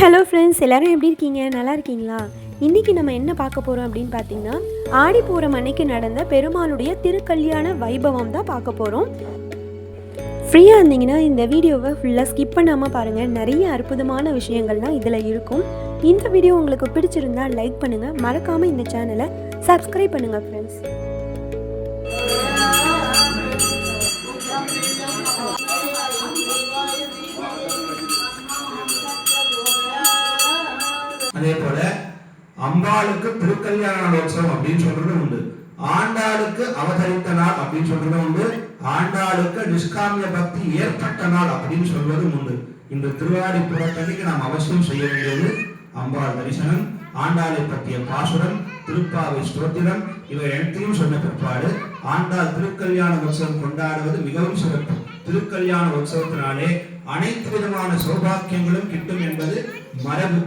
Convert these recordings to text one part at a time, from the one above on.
Hello friends, எல்லோரும் எப்படி இருக்கீங்க? நல்லா இருக்கீங்களா? இன்றைக்கி நம்ம என்ன பார்க்க போகிறோம் அப்படின்னு பார்த்தீங்கன்னா, ஆடிப்பூரம் அன்னைக்கு நடந்த பெருமாளுடைய திருக்கல்யாண வைபவம் தான் பார்க்க போகிறோம். ஃப்ரீயாக இருந்தீங்கன்னா இந்த வீடியோவை ஃபுல்லாக ஸ்கிப் பண்ணாமல் பாருங்கள். நிறைய அற்புதமான விஷயங்கள்லாம் இதில் இருக்கும். இந்த வீடியோ உங்களுக்கு பிடிச்சிருந்தால் லைக் பண்ணுங்கள். மறக்காமல் இந்த சேனலை சப்ஸ்கிரைப் பண்ணுங்கள் ஃப்ரெண்ட்ஸ். அதே போல அம்பாளுக்கு திருக்கல்யாணோற்சவம் அப்படின்னு சொல்றது உண்டு. ஆண்டாளுக்கு அவதரித்த நாள் அப்படின்னு சொல்றது உண்டு. ஆண்டாளுக்கு நிஷ்காமிய பக்தி ஏற்பட்ட நாள் அப்படின்னு சொல்வது உண்டு. இந்த திருவாடிப்புறத்தன்னைக்கு நாம் அவசியம் செய்ய வேண்டியது அம்பாள் தரிசனம், ஆண்டாளை பற்றிய பாசுரம், திருப்பாவை ஸ்தோத்திரம், இவை அனைத்தையும் சொன்ன பிற்பாடு ஆண்டாள் திருக்கல்யாண உற்சவம் கொண்டாடுவது மிகவும் சிறப்பு. திருக்கல்யாண உற்சவத்தினாலே அனைத்து விதமான சௌபாக்கியங்களும் கிட்டும் என்பது மரபு.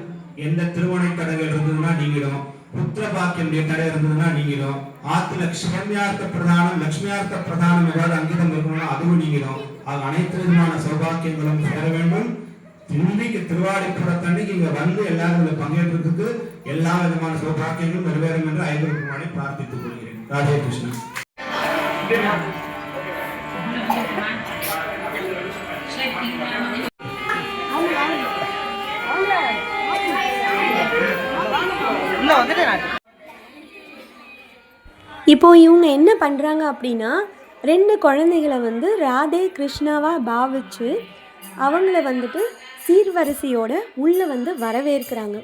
எந்த திருமண தடவை இருந்ததுன்னா நீங்கிடும், புத்திர பாக்கியம் தடை இருந்ததுன்னா நீங்கிடும், ஆத்துல சிவன்யார்த்த பிரதானம் லட்சுமியார்த்த பிரதானம் ஏதாவது அங்கிதம் இருக்கணும்னா அதுவும் நீங்கிடும். அது அனைத்து விதமான சௌபாக்கியங்களும் சேர வேண்டும். இன்னைக்கு திருவாடிப்புறத்தன்னைக்கு இங்க வந்து எல்லாரும் பங்கேற்றதுக்கு எல்லா விதமான சௌபாக்கியங்களும் நிறைவேறும் என்று ஐயப்பெருமானை பிரார்த்தித்துக் கொள்கிறேன். ராதே கிருஷ்ணன். இப்போ இவங்க என்ன பண்ணுறாங்க அப்படின்னா, 2 குழந்தைகளை ராதே கிருஷ்ணாவா பாவிச்சு அவங்கள சீர்வரிசையோட உள்ள வரவேற்கிறாங்க.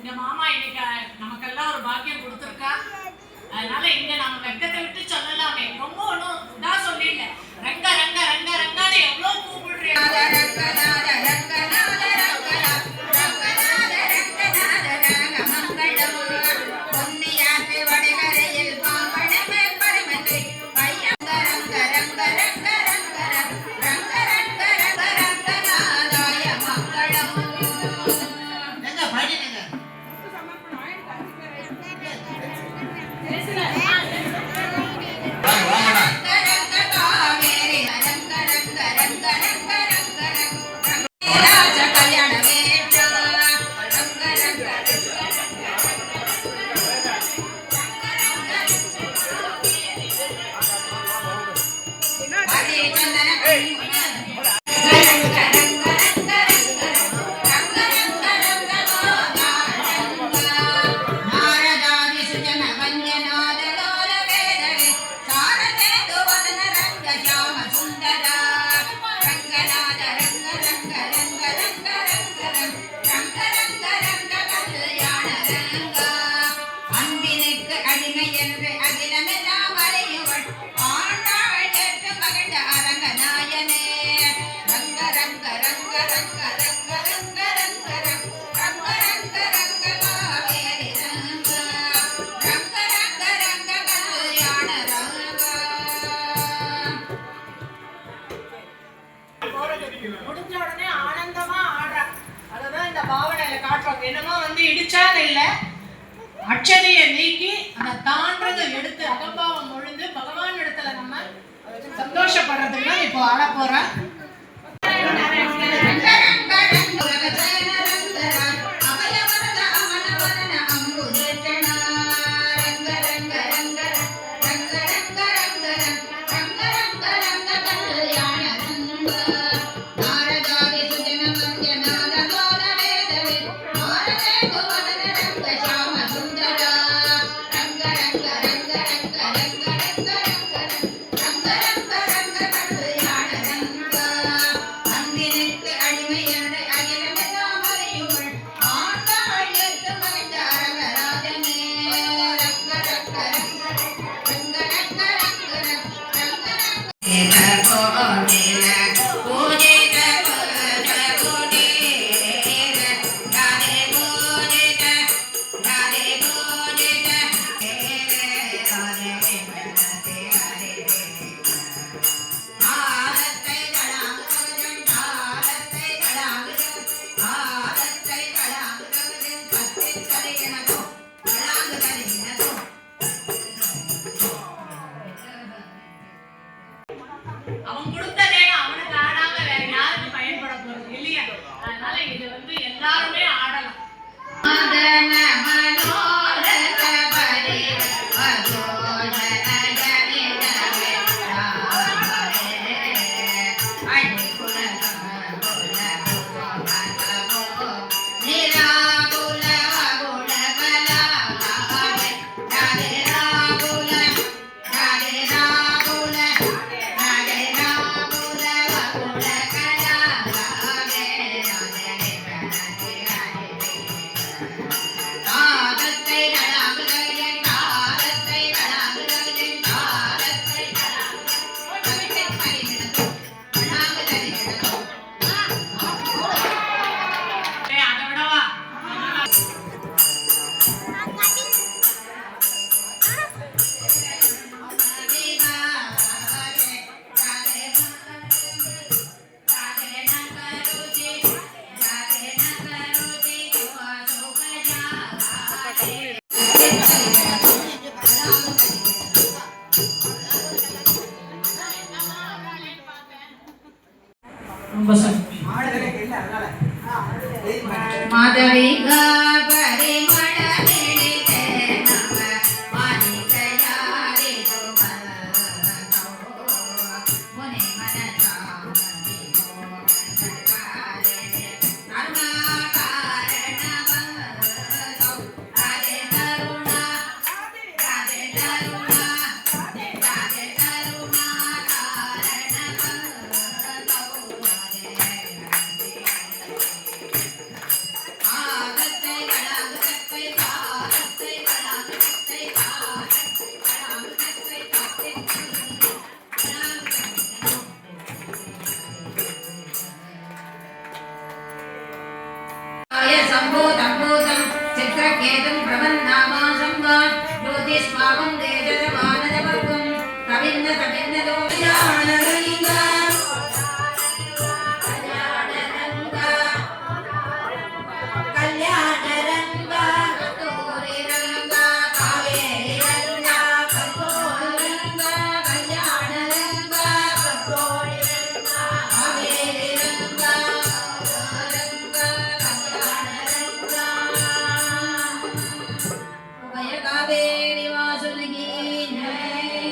எங்க மாமா இன்னைக்கு நமக்கெல்லாம் ஒரு பாக்கியம் கொடுத்துருக்கா. அதனால இங்க நம்ம வெக்கத்தை விட்டு சொல்லலாமே. ரொம்ப ஒன்றும் இதா சொல்லிடல. ரங்க ரங்க ரங்க ரங்கான்னு எவ்வளவு கூப்பிடுறீங்க. முடிஞ்ச உடனே ஆனந்தமா ஆடுறா. அததான் இந்த பாவனையில காட்டுறாங்க. என்னமோ வந்து இடிச்சான்னு இல்லை, அட்சதையை நீக்கி அந்த தாண்டதை எடுத்து அகம்பாவம் ஒழுந்து பகவான் இடத்துல நம்ம சந்தோஷப்படுறதுக்கு தான் இப்போ ஆட போறேன். அவன் கொடுத்த நேரம் அவனுக்கு ஆடாம வேற யாருக்கு பயன்பட போறது இல்லையா? அதனால இது வந்து எல்லாருமே ஆடலாம். மாதவி केतुं प्रबन्धामासं वा ज्योतिष्पावं तेजसवानजवर्गं कविन्द दोषानरङ्गा कल्याणरङ्गा कस्तूरिरङ्गा कावेरिरङ्गा कस्तूरिरङ्गा कल्याणरङ्गा कस्तूरिरङ्गा कावेरिरङ्गा उभय कावेरी वासुदेवी जय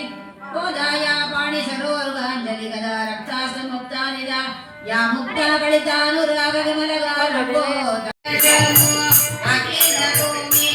गोदाया पाणि सरोवरांजलि गदा रक्तास्त्र मुक्ता निदा या मुक्ता कलितानुराग विमलगारभो अखिल भूमि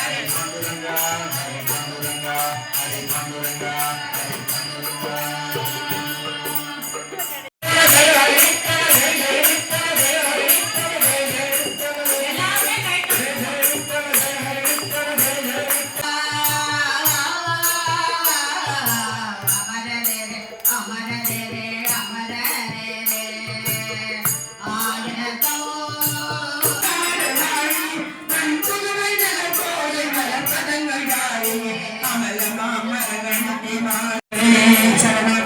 Hare சரண